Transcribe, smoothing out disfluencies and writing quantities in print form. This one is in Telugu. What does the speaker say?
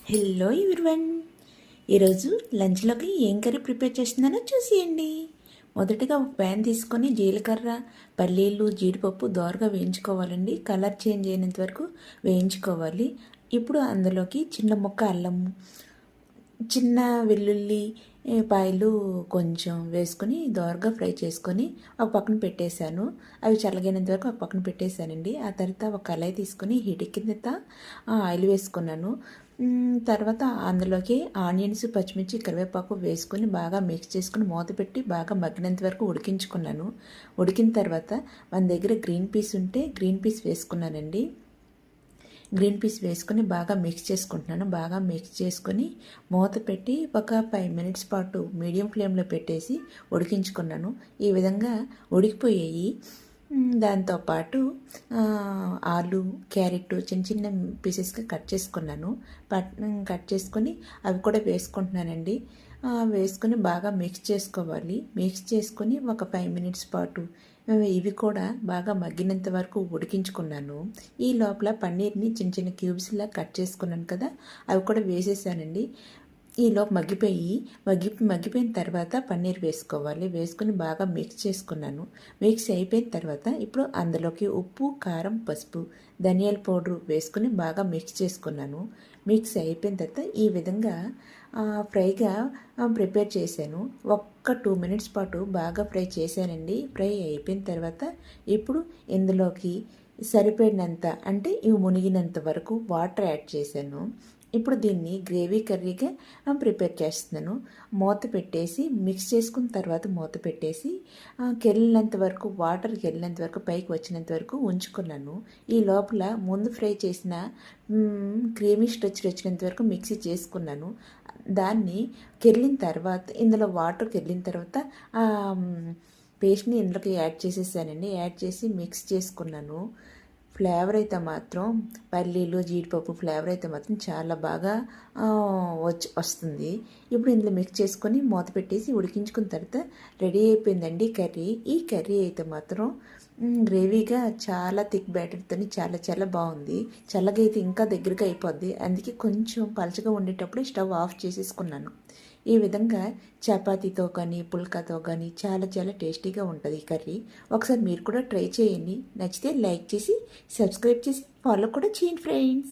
హలో ఎవ్రీవన్, ఈరోజు లంచ్లోకి ఏం కర్రీ ప్రిపేర్ చేస్తున్నానో చూసేయండి. మొదటగా ఒక ప్యాన్ తీసుకొని జీలకర్ర, పల్లీలు, జీడిపప్పు దోరగా వేయించుకోవాలండి. కలర్ చేంజ్ అయినంత వరకు వేయించుకోవాలి. ఇప్పుడు అందులోకి చిన్న ముక్క అల్లం, చిన్న వెల్లుల్లి పాయలు కొంచెం వేసుకొని దోరగా ఫ్రై చేసుకొని ఒక పక్కన పెట్టేశాను. అవి చల్లగైనంత వరకు ఒక పక్కన పెట్టేశానండి. ఆ తర్వాత ఒక కళాయి తీసుకొని హీట్ ఎక్కిన తర్వాత ఆయిల్ వేసుకున్నాను. తర్వాత అందులోకి ఆనియన్స్, పచ్చిమిర్చి, కరివేపాకు వేసుకొని బాగా మిక్స్ చేసుకుని మూత పెట్టి బాగా మగ్గినంత వరకు ఉడికించుకున్నాను. ఉడికిన తర్వాత మన దగ్గర గ్రీన్ పీస్ ఉంటే గ్రీన్ పీస్ వేసుకున్నానండి. గ్రీన్ పీస్ వేసుకొని బాగా మిక్స్ చేసుకుంటున్నాను. బాగా మిక్స్ చేసుకొని మూత పెట్టి ఒక 5 మినిట్స్ పాటు మీడియం ఫ్లేమ్లో పెట్టేసి ఉడికించుకున్నాను. ఈ విధంగా ఉడికిపోయాయి. దాంతోపాటు ఆలు, క్యారెట్ చిన్న చిన్న పీసెస్గా కట్ చేసుకున్నాను. కట్ చేసుకొని అవి కూడా వేసుకుంటున్నానండి. వేసుకొని బాగా మిక్స్ చేసుకోవాలి. మిక్స్ చేసుకొని ఒక 5 మినిట్స్ పాటు ఇవి కూడా బాగా మగ్గినంత వరకు ఉడికించుకున్నాను. ఈ లోపల పన్నీర్ని చిన్న చిన్న క్యూబ్స్లా కట్ చేసుకున్నాను కదా, అవి కూడా వేసేసానండి. ఈలోపు మగ్గిపోయిన తర్వాత పన్నీర్ వేసుకోవాలి. వేసుకుని బాగా మిక్స్ చేసుకున్నాను. మిక్స్ అయిపోయిన తర్వాత ఇప్పుడు అందులోకి ఉప్పు, కారం, పసుపు, ధనియాల పౌడర్ వేసుకుని బాగా మిక్స్ చేసుకున్నాను. మిక్స్ అయిపోయిన తర్వాత ఈ విధంగా ఫ్రైగా ప్రిపేర్ చేశాను. ఒక్క 2 మినిట్స్ పాటు బాగా ఫ్రై చేశానండి. ఫ్రై అయిపోయిన తర్వాత ఇప్పుడు ఇందులోకి సరిపడినంత, అంటే ఇవి మునిగినంత వరకు వాటర్ యాడ్ చేశాను. ఇప్పుడు దీన్ని గ్రేవీ కర్రీగా ప్రిపేర్ చేస్తున్నాను. మూత పెట్టేసి మిక్స్ చేసుకున్న తర్వాత మూత పెట్టేసి కెళ్ళినంత వరకు, వాటర్ కెళ్ళినంత వరకు, పైకి వచ్చినంత వరకు ఉంచుకున్నాను. ఈ లోపల ముందు ఫ్రై చేసిన క్రీమీ స్ట్రెచర్ వచ్చినంత వరకు మిక్సీ చేసుకున్నాను. దాన్ని కెళ్ళిన తర్వాత ఇందులో వాటర్ కెళ్ళిన తర్వాత పేస్ట్ని ఇందులోకి యాడ్ చేసేసానండి. యాడ్ చేసి మిక్స్ చేసుకున్నాను. ఫ్లేవర్ అయితే మాత్రం పల్లీలు, జీడిపప్పు ఫ్లేవర్ అయితే మాత్రం చాలా బాగా వస్తుంది. ఇప్పుడు ఇందులో మిక్స్ చేసుకొని మూత పెట్టేసి ఉడికించుకున్న తర్వాత రెడీ అయిపోయిందండి కర్రీ. ఈ కర్రీ అయితే మాత్రం గ్రేవీగా చాలా థిక్ బ్యాటర్తో చాలా చాలా బాగుంది. చల్లగా అయితే ఇంకా దగ్గరగా అయిపోద్ది. అందుకే కొంచెం పలచగా ఉండేటప్పుడు స్టవ్ ఆఫ్ చేసేసుకున్నాను. ఈ విధంగా చపాతీతో కానీ పుల్కాతో కానీ చాలా చాలా టేస్టీగా ఉంటుంది ఈ కర్రీ. ఒకసారి మీరు కూడా ట్రై చేయండి. నచ్చితే లైక్ చేసి, సబ్స్క్రైబ్ చేసి, ఫాలో కూడా చేయండి ఫ్రెండ్స్.